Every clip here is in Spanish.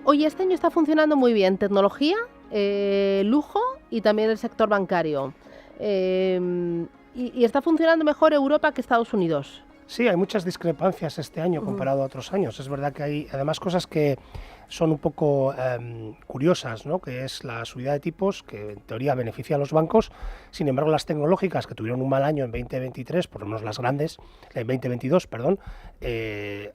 Oye, este año está funcionando muy bien tecnología, lujo y también el sector bancario. Y está funcionando mejor Europa que Estados Unidos. Sí, hay muchas discrepancias este año Ujú. comparado a otros años. Es verdad que hay además cosas que son un poco curiosas, ¿no? Que es la subida de tipos, que en teoría beneficia a los bancos. Sin embargo, las tecnológicas, que tuvieron un mal año en 2023, por lo menos las grandes, en 2022, perdón,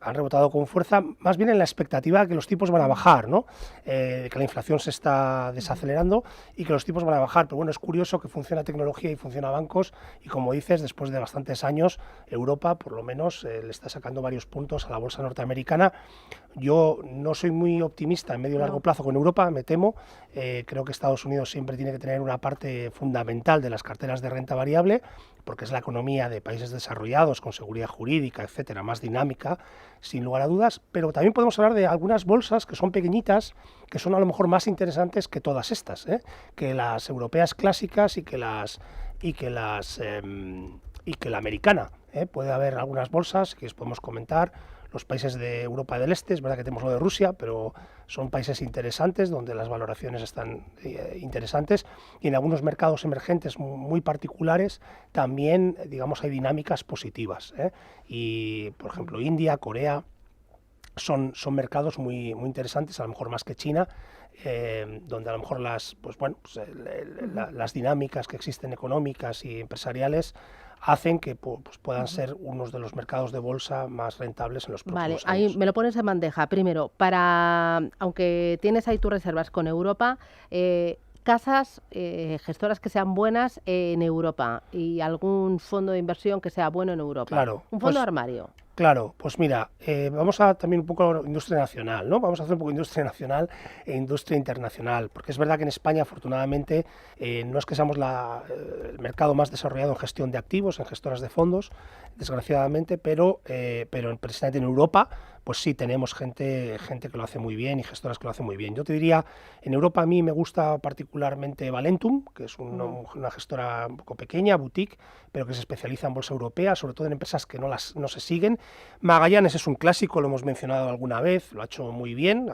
han rebotado con fuerza, más bien en la expectativa de que los tipos van a bajar, ¿no? Que la inflación se está desacelerando y que los tipos van a bajar. Pero bueno, es curioso que funciona tecnología y funciona bancos, y como dices, después de bastantes años, Europa, por lo menos, le está sacando varios puntos a la bolsa norteamericana. Yo no soy muy optimista en medio y largo No. plazo con Europa, me temo. Creo que Estados Unidos siempre tiene que tener una parte fundamental de las carteras de renta variable, porque es la economía de países desarrollados, con seguridad jurídica, etcétera, más dinámica, sin lugar a dudas. Pero también podemos hablar de algunas bolsas que son pequeñitas, que son a lo mejor más interesantes que todas estas, que las europeas clásicas y que la americana. Puede haber algunas bolsas que os podemos comentar. Los países de Europa del Este, es verdad que tenemos lo de Rusia, pero son países interesantes donde las valoraciones están interesantes, y en algunos mercados emergentes muy particulares también, digamos, hay dinámicas positivas. Y, por ejemplo, India, Corea, son mercados muy interesantes, a lo mejor más que China, donde a lo mejor las dinámicas que existen económicas y empresariales hacen que pues, puedan ser unos de los mercados de bolsa más rentables en los Vale, próximos ahí años. me lo pones en bandeja. Primero, aunque tienes ahí tus reservas con Europa, casas gestoras que sean buenas en Europa y algún fondo de inversión que sea bueno en Europa. Claro, Un fondo de pues armario. claro, pues mira, vamos a también un poco industria nacional, ¿no? Vamos a hacer un poco industria nacional e industria internacional, porque es verdad que en España, afortunadamente, no es que seamos el mercado más desarrollado en gestión de activos, en gestoras de fondos, desgraciadamente, pero precisamente en Europa, pues sí tenemos gente que lo hace muy bien y gestoras que lo hacen muy bien. Yo te diría, en Europa a mí me gusta particularmente Valentum, que es una gestora un poco pequeña, boutique, pero que se especializa en bolsa europea, sobre todo en empresas que no se siguen. Magallanes es un clásico, lo hemos mencionado alguna vez, lo ha hecho muy bien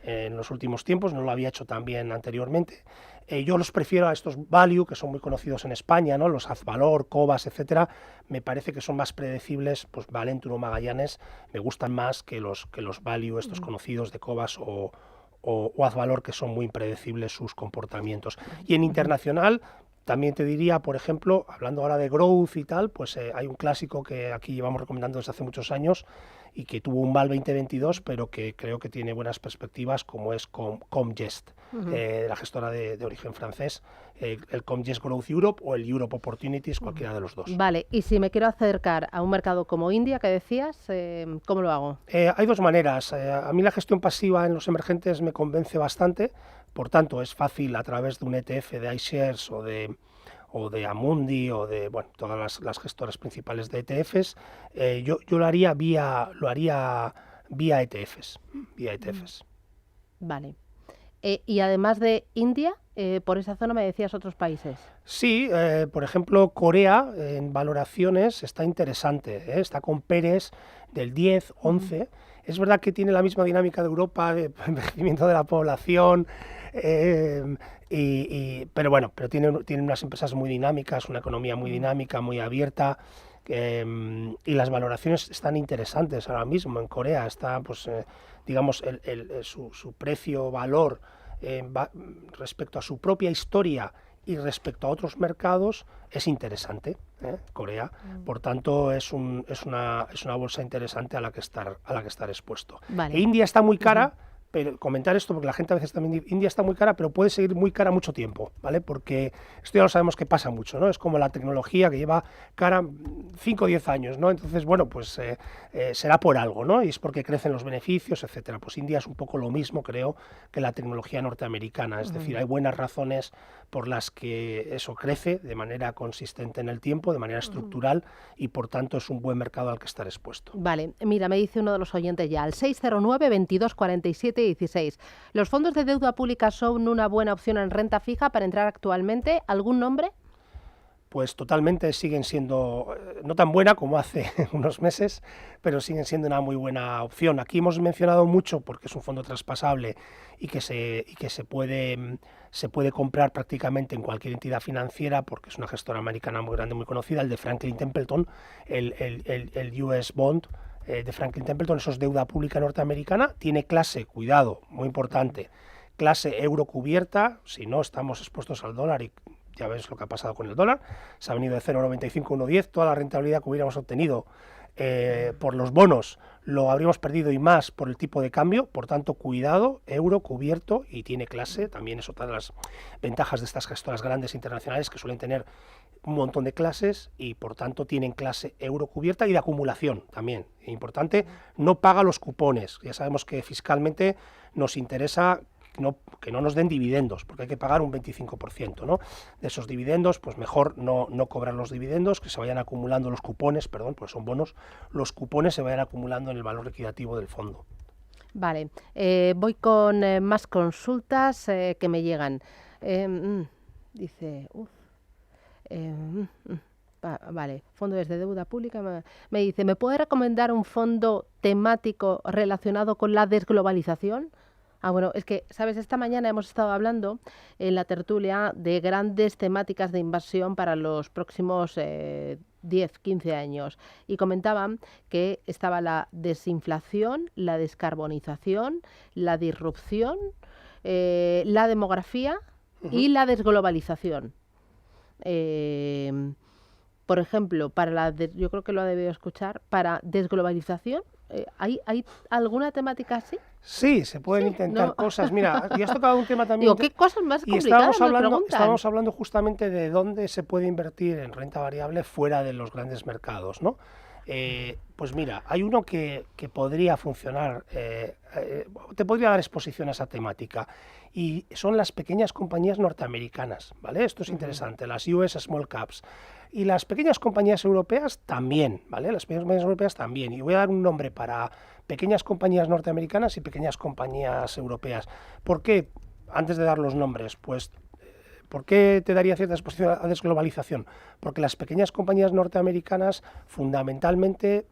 en los últimos tiempos, no lo había hecho tan bien anteriormente. Yo los prefiero a estos value, que son muy conocidos en España, ¿no? Los Azvalor, Cobas, etcétera. Me parece que son más predecibles, pues Valentum o Magallanes me gustan más que los value, estos conocidos de Cobas o Azvalor, que son muy impredecibles sus comportamientos. Y en internacional, también te diría, por ejemplo, hablando ahora de growth y tal, pues hay un clásico que aquí llevamos recomendando desde hace muchos años y que tuvo un mal 2022, pero que creo que tiene buenas perspectivas, como es Comgest, la gestora de origen francés, el Comgest Growth Europe o el Europe Opportunities, cualquiera de los dos. Vale, y si me quiero acercar a un mercado como India, que decías, ¿cómo lo hago? Hay dos maneras. A mí la gestión pasiva en los emergentes me convence bastante, por tanto es fácil a través de un ETF de iShares o de Amundi o de todas las gestoras principales de ETFs. Yo lo haría vía ETFs. Vale. Y además de India, por esa zona me decías otros países. Sí, por ejemplo, Corea en valoraciones está interesante, está con Pérez del 10, 11. Es verdad que tiene la misma dinámica de Europa, de envejecimiento de la población, pero tiene unas empresas muy dinámicas, una economía muy dinámica, muy abierta. Y las valoraciones están interesantes ahora mismo en Corea. Está, pues, digamos, su precio-valor respecto a su propia historia y respecto a otros mercados es interesante, Corea. Por tanto, es una bolsa interesante a la que estar expuesto. Vale. India está muy cara. Pero comentar esto, porque la gente a veces también dice, India está muy cara, pero puede seguir muy cara mucho tiempo, ¿vale? Porque esto ya lo sabemos que pasa mucho, ¿no? Es como la tecnología que lleva cara 5 o 10 años, ¿no? Entonces, bueno, pues será por algo, ¿no? Y es porque crecen los beneficios, etcétera. Pues India es un poco lo mismo, creo, que la tecnología norteamericana. Es decir, hay buenas razones por las que eso crece de manera consistente en el tiempo, de manera estructural, y por tanto es un buen mercado al que estar expuesto. Vale, mira, me dice uno de los oyentes ya, al 609 22 47 16. ¿Los fondos de deuda pública son una buena opción en renta fija para entrar actualmente? ¿Algún nombre? pues totalmente siguen siendo, no tan buena como hace unos meses, pero siguen siendo una muy buena opción. Aquí hemos mencionado mucho porque es un fondo traspasable y que se puede comprar prácticamente en cualquier entidad financiera, porque es una gestora americana muy grande, muy conocida, el de Franklin Templeton, el US Bond de Franklin Templeton. Eso es deuda pública norteamericana, tiene clase, cuidado, muy importante, clase euro cubierta, si no estamos expuestos al dólar, y ya ves lo que ha pasado con el dólar, se ha venido de 0,95 a 1,10, toda la rentabilidad que hubiéramos obtenido por los bonos lo habríamos perdido y más por el tipo de cambio. Por tanto, cuidado, euro cubierto, y tiene clase. También es otra de las ventajas de estas gestoras grandes internacionales, que suelen tener un montón de clases y por tanto tienen clase euro cubierta y de acumulación también. Importante, no paga los cupones. Ya sabemos que fiscalmente nos interesa que no nos den dividendos, porque hay que pagar un 25%, ¿no? De esos dividendos, pues mejor no cobrar los dividendos, que se vayan acumulando los cupones, perdón, pues son bonos, los cupones se vayan acumulando en el valor liquidativo del fondo. Vale, voy con más consultas que me llegan. Dice, vale, fondo desde deuda pública. Me dice, ¿me puede recomendar un fondo temático relacionado con la desglobalización? Bueno, es que, ¿sabes? Esta mañana hemos estado hablando en la tertulia de grandes temáticas de inversión para los próximos 10, 15 años. Y comentaban que estaba la desinflación, la descarbonización, la disrupción, la demografía y la desglobalización. Por ejemplo, yo creo que lo ha debido escuchar, para desglobalización, ¿hay alguna temática así? Sí, se pueden intentar cosas. Mira, y has tocado un tema también. Digo, ¿qué cosas más complicadas me preguntan? Estábamos hablando justamente de dónde se puede invertir en renta variable fuera de los grandes mercados, ¿no? Pues mira, hay uno que podría funcionar, te podría dar exposición a esa temática, y son las pequeñas compañías norteamericanas, ¿vale? Esto es interesante, las US Small Caps. Y las pequeñas compañías europeas también, ¿vale? Las pequeñas compañías europeas también. Y voy a dar un nombre para pequeñas compañías norteamericanas y pequeñas compañías europeas. ¿Por qué? Antes de dar los nombres, pues, ¿por qué te daría cierta exposición a desglobalización? Porque las pequeñas compañías norteamericanas, fundamentalmente,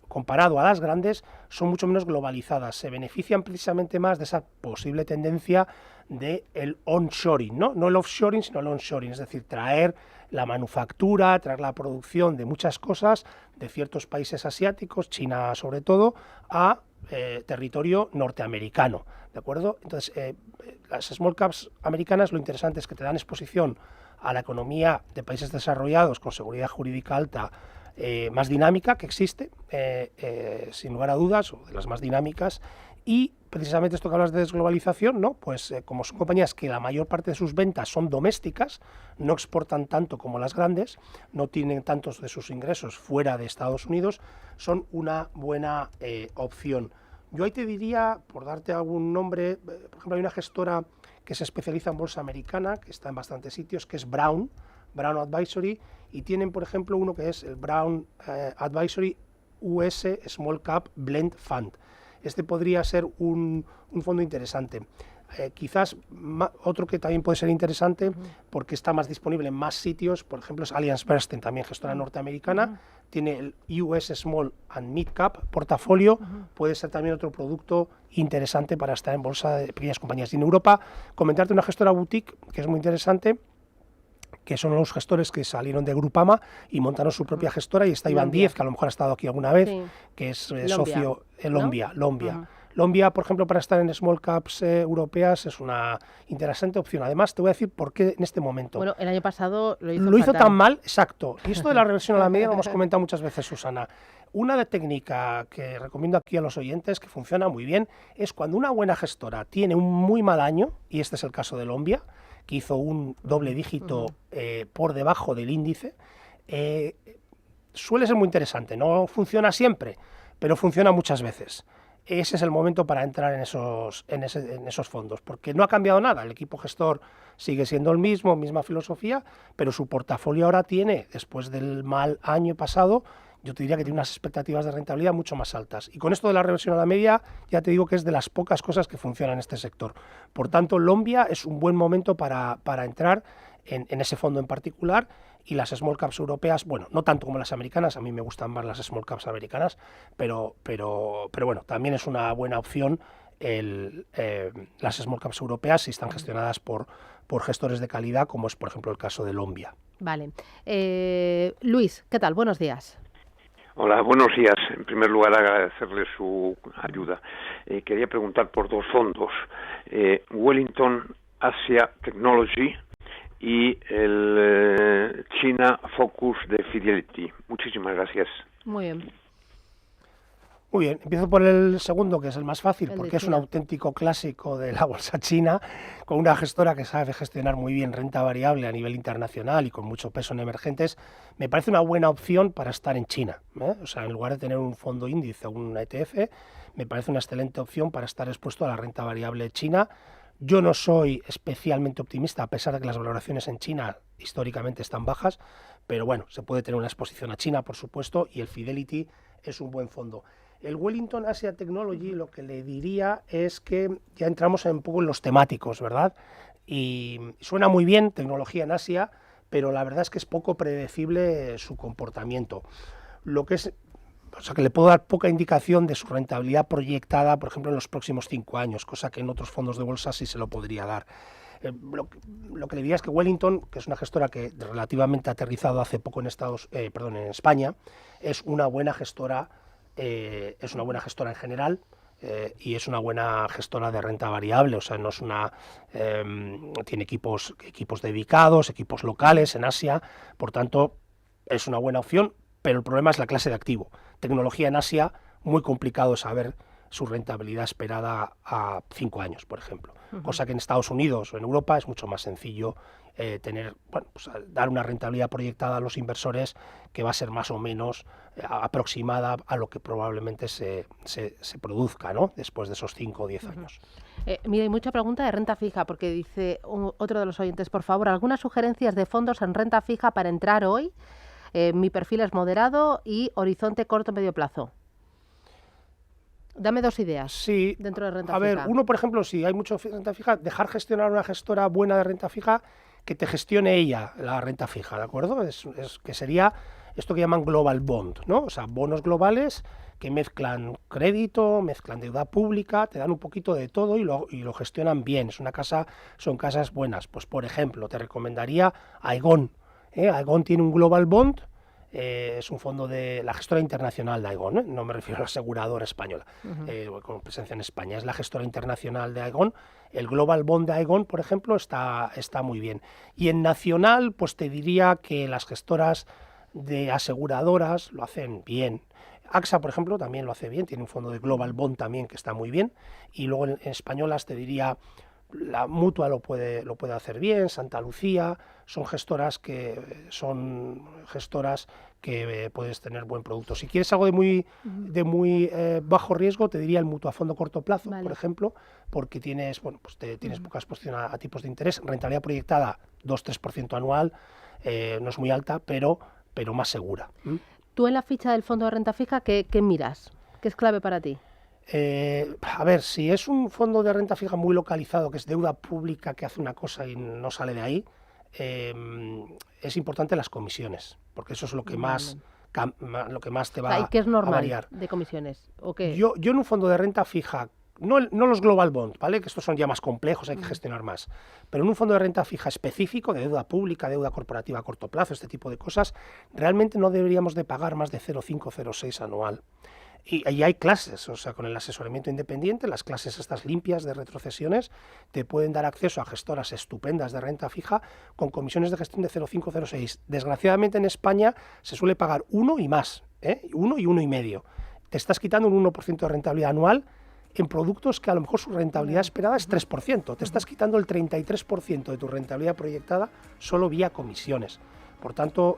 comparado a las grandes, son mucho menos globalizadas. Se benefician precisamente más de esa posible tendencia del onshoring, ¿no? No el offshoring, sino el onshoring, es decir, traer la manufactura, traer la producción de muchas cosas de ciertos países asiáticos, China sobre todo, a territorio norteamericano, ¿de acuerdo? Entonces, las small caps americanas, lo interesante es que te dan exposición a la economía de países desarrollados con seguridad jurídica alta, más dinámica que existe, sin lugar a dudas, o de las más dinámicas. Y precisamente esto que hablas de desglobalización, ¿no? Pues como son compañías que la mayor parte de sus ventas son domésticas, no exportan tanto como las grandes, no tienen tantos de sus ingresos fuera de Estados Unidos, son una buena opción. Yo ahí te diría, por darte algún nombre, por ejemplo, hay una gestora que se especializa en bolsa americana, que está en bastantes sitios, que es Brown Advisory, y tienen, por ejemplo, uno que es el Brown Advisory US Small Cap Blend Fund. Este podría ser un fondo interesante. Quizás otro que también puede ser interesante, porque está más disponible en más sitios, por ejemplo, es AllianceBernstein, también gestora norteamericana, tiene el US Small and Mid Cap portafolio, puede ser también otro producto interesante para estar en bolsa de pequeñas compañías. Y en Europa, comentarte una gestora boutique que es muy interesante, que son los gestores que salieron de Grupama y montaron su propia gestora, y está Iván Díez, que a lo mejor ha estado aquí alguna vez, que es socio en Lombia. Lombia, por ejemplo, para estar en small caps europeas es una interesante opción. Además, te voy a decir por qué en este momento. Bueno, el año pasado lo hizo tan mal, exacto. Y esto de la reversión a la media lo hemos comentado muchas veces, Susana. Una técnica que recomiendo aquí a los oyentes, que funciona muy bien, es cuando una buena gestora tiene un muy mal año, y este es el caso de Lombia, que hizo un doble dígito por debajo del índice, suele ser muy interesante. No funciona siempre, pero funciona muchas veces. Ese es el momento para entrar en esos fondos, porque no ha cambiado nada. El equipo gestor sigue siendo el mismo, misma filosofía, pero su portafolio ahora tiene, después del mal año pasado, yo te diría que tiene unas expectativas de rentabilidad mucho más altas. Y con esto de la reversión a la media, ya te digo que es de las pocas cosas que funcionan en este sector. Por tanto, Lombia es un buen momento para entrar en ese fondo en particular, y las small caps europeas, bueno, no tanto como las americanas, a mí me gustan más las small caps americanas, pero bueno, también es una buena opción las small caps europeas si están gestionadas por gestores de calidad, como es por ejemplo el caso de Lombia. Vale. Luis, ¿qué tal? Buenos días. Hola, buenos días. En primer lugar, agradecerle su ayuda. Quería preguntar por dos fondos, Wellington Asia Technology y el China Focus de Fidelity. Muchísimas gracias. Muy bien. Muy bien, empiezo por el segundo, que es el más fácil, porque es un auténtico clásico de la bolsa china, con una gestora que sabe gestionar muy bien renta variable a nivel internacional y con mucho peso en emergentes. Me parece una buena opción para estar en China, ¿eh? O sea, en lugar de tener un fondo índice o un ETF, me parece una excelente opción para estar expuesto a la renta variable china. Yo no soy especialmente optimista, a pesar de que las valoraciones en China históricamente están bajas, pero bueno, se puede tener una exposición a China, por supuesto, y el Fidelity es un buen fondo. El Wellington Asia Technology, lo que le diría es que ya entramos un poco en los temáticos, ¿verdad? Y suena muy bien, tecnología en Asia, pero la verdad es que es poco predecible su comportamiento. Lo que es, o sea, que le puedo dar poca indicación de su rentabilidad proyectada, por ejemplo, en los próximos 5 años, cosa que en otros fondos de bolsa sí se lo podría dar. Lo que le diría es que Wellington, que es una gestora que relativamente ha aterrizado hace poco en España, es una buena gestora. Es una buena gestora en general y es una buena gestora de renta variable, o sea, no es tiene equipos dedicados, equipos locales en Asia, por tanto es una buena opción, pero el problema es la clase de activo. Tecnología en Asia, muy complicado saber su rentabilidad esperada a 5 años, por ejemplo, cosa que en Estados Unidos o en Europa es mucho más sencillo dar una rentabilidad proyectada a los inversores que va a ser más o menos aproximada a lo que probablemente se produzca, ¿no?, después de esos 5 o 10 años. Mira, hay mucha pregunta de renta fija, porque dice otro de los oyentes, por favor, algunas sugerencias de fondos en renta fija para entrar hoy. Mi perfil es moderado y horizonte corto-medio plazo. Dame 2 ideas. Sí, dentro de renta fija. A ver, uno, por ejemplo, si hay mucho renta fija, dejar gestionar una gestora buena de renta fija que te gestione ella la renta fija, ¿de acuerdo? Que sería esto que llaman global bond, ¿no? O sea, bonos globales que mezclan crédito, mezclan deuda pública, te dan un poquito de todo y lo gestionan bien. Son casas buenas. Pues, por ejemplo, te recomendaría Aegon. Aegon tiene un global bond. Es un fondo de la gestora internacional de Aegon, no me refiero a la aseguradora española, con presencia en España, es la gestora internacional de Aegon. El Global Bond de Aegon, por ejemplo, está muy bien. Y en nacional, pues te diría que las gestoras de aseguradoras lo hacen bien. AXA, por ejemplo, también lo hace bien, tiene un fondo de Global Bond también que está muy bien. Y luego en españolas te diría, la Mutua lo puede hacer bien, Santa Lucía, son gestoras que puedes tener buen producto. Si quieres algo de muy bajo riesgo, te diría el Mutua Fondo Corto Plazo, por ejemplo, porque tienes poca exposición a tipos de interés, rentabilidad proyectada 2-3% anual, no es muy alta, pero más segura. Tú en la ficha del fondo de renta fija, ¿qué miras? ¿Qué es clave para ti? A ver, si es un fondo de renta fija muy localizado, que es deuda pública que hace una cosa y no sale de ahí, es importante las comisiones, porque eso es lo que más te va ¿Y qué es normal a variar de comisiones? ¿O qué? Yo en un fondo de renta fija, no los global bond, ¿vale?, que estos son ya más complejos, hay que gestionar más, pero en un fondo de renta fija específico, de deuda pública, deuda corporativa a corto plazo, este tipo de cosas, realmente no deberíamos de pagar más de 0,5, 0,6 anual. Y hay clases, o sea, con el asesoramiento independiente, las clases estas limpias de retrocesiones te pueden dar acceso a gestoras estupendas de renta fija con comisiones de gestión de 0,5, 0,6. Desgraciadamente en España se suele pagar 1 y más, 1 y 1,5. Te estás quitando un 1% de rentabilidad anual en productos que a lo mejor su rentabilidad esperada es 3%. Te estás quitando el 33% de tu rentabilidad proyectada solo vía comisiones. Por tanto,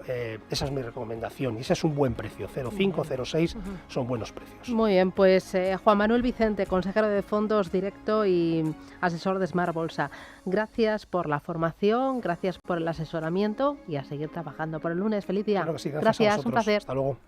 esa es mi recomendación y ese es un buen precio, 0,5, 0,6 son buenos precios. Muy bien, pues Juan Manuel Vicente, consejero de fondos directo y asesor de Smart Bolsa. Gracias por la formación, gracias por el asesoramiento y a seguir trabajando por el lunes. Feliz día. Claro que sí, gracias, a vosotros. un placer. Hasta luego.